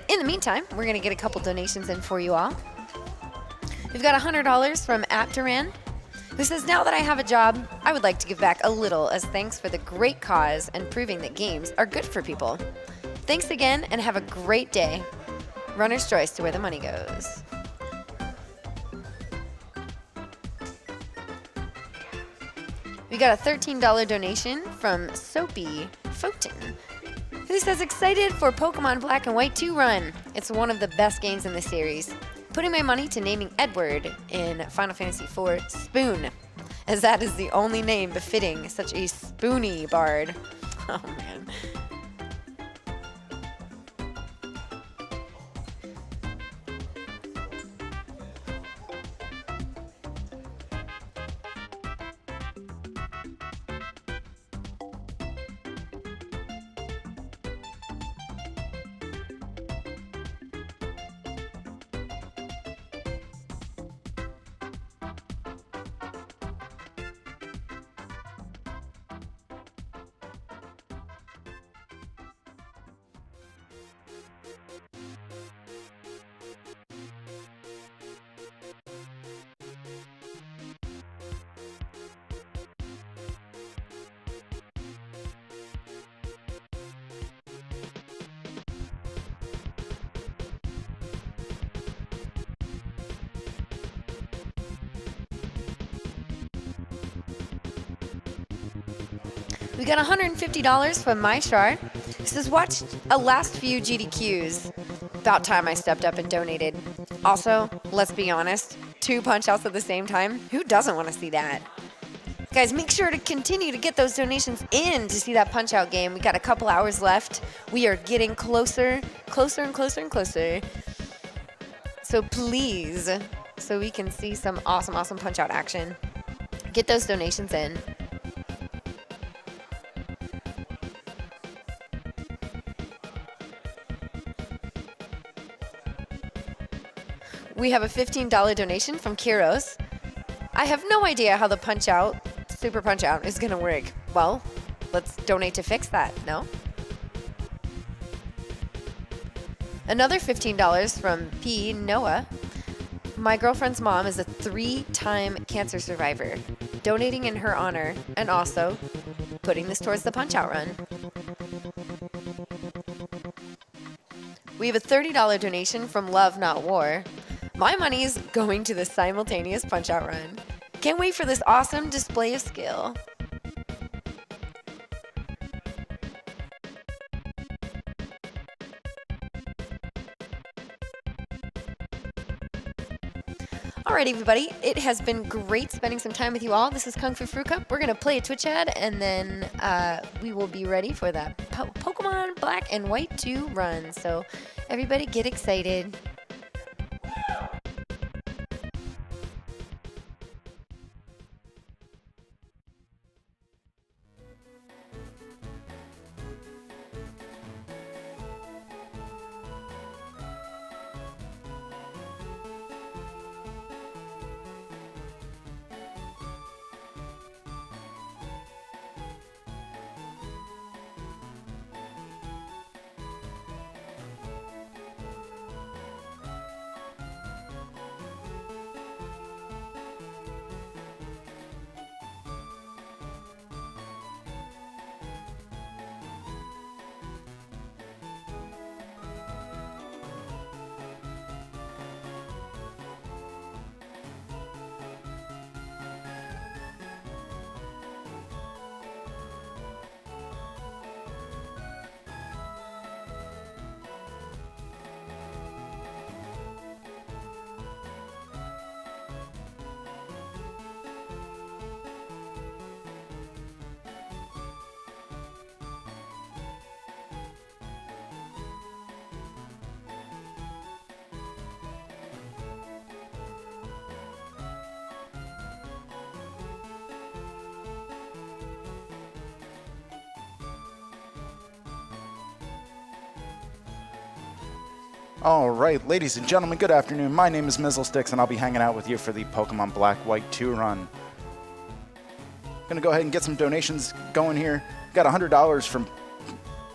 In the meantime, we're going to get a couple donations in for you all. We've got $100 from Aptaran, who says, now that I have a job, I would like to give back a little as thanks for the great cause and proving that games are good for people. Thanks again and have a great day. Runner's choice to where the money goes. We got a $13 donation from Soapy Fountain, who says, excited for Pokemon Black and White 2 run. It's one of the best games in the series. Putting my money to naming Edward in Final Fantasy IV Spoon, as that is the only name befitting such a spoony bard. Oh, man. We got $150 from My Shard. He says, watched a last few GDQs. About time I stepped up and donated. Also, let's be honest, 2 punch-outs at the same time? Who doesn't want to see that? Guys, make sure to continue to get those donations in to see that punch-out game. We got a couple hours left. We are getting closer and closer. So please, so we can see some awesome punch-out action, get those donations in. We have a $15 donation from Kiros. I have no idea how the punch-out, super punch-out, is going to work. Well, let's donate to fix that, no? Another $15 from P. Noah. My girlfriend's mom is a 3-time cancer survivor. Donating in her honor, and also putting this towards the punch-out run. We have a $30 donation from Love Not War. My money is going to the simultaneous punch-out run. Can't wait for this awesome display of skill. All right, everybody. It has been great spending some time with you all. This is Kung Fu Fruit Cup. We're going to play a Twitch ad, and then we will be ready for that Pokemon Black and White 2 run. So everybody get excited. All right, ladies and gentlemen, good afternoon. My name is Mizzlesticks, and I'll be hanging out with you for the Pokemon Black White 2 run. Gonna go ahead and get some donations going here. Got $100 from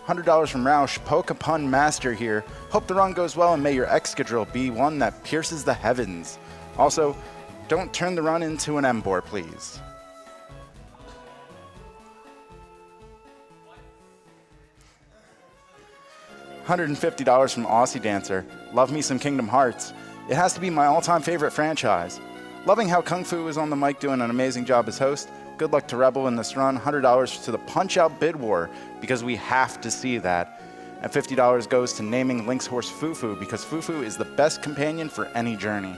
Roush, Pokepun Master here. Hope the run goes well, and may your Excadrill be one that pierces the heavens. Also, don't turn the run into an Emboar, please. $150 from Aussie Dancer. Love me some Kingdom Hearts. It has to be my all-time favorite franchise. Loving how Kung Fu is on the mic doing an amazing job as host. Good luck to Rebel in this run. $100 to the Punch-Out Bid War, because we have to see that. And $50 goes to naming Link's horse Fufu, because Fufu is the best companion for any journey.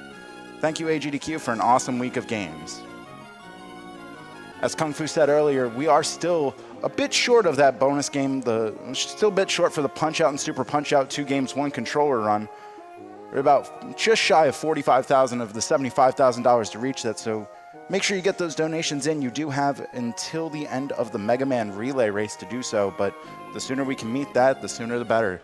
Thank you, AGDQ, for an awesome week of games. As Kung Fu said earlier, we are still a bit short of that bonus game, still a bit short for the Punch-Out and Super Punch-Out 2 games, 1 controller run. We're about just shy of $45,000 of the $75,000 to reach that, so make sure you get those donations in. You do have until the end of the Mega Man Relay race to do so, but the sooner we can meet that, the sooner the better.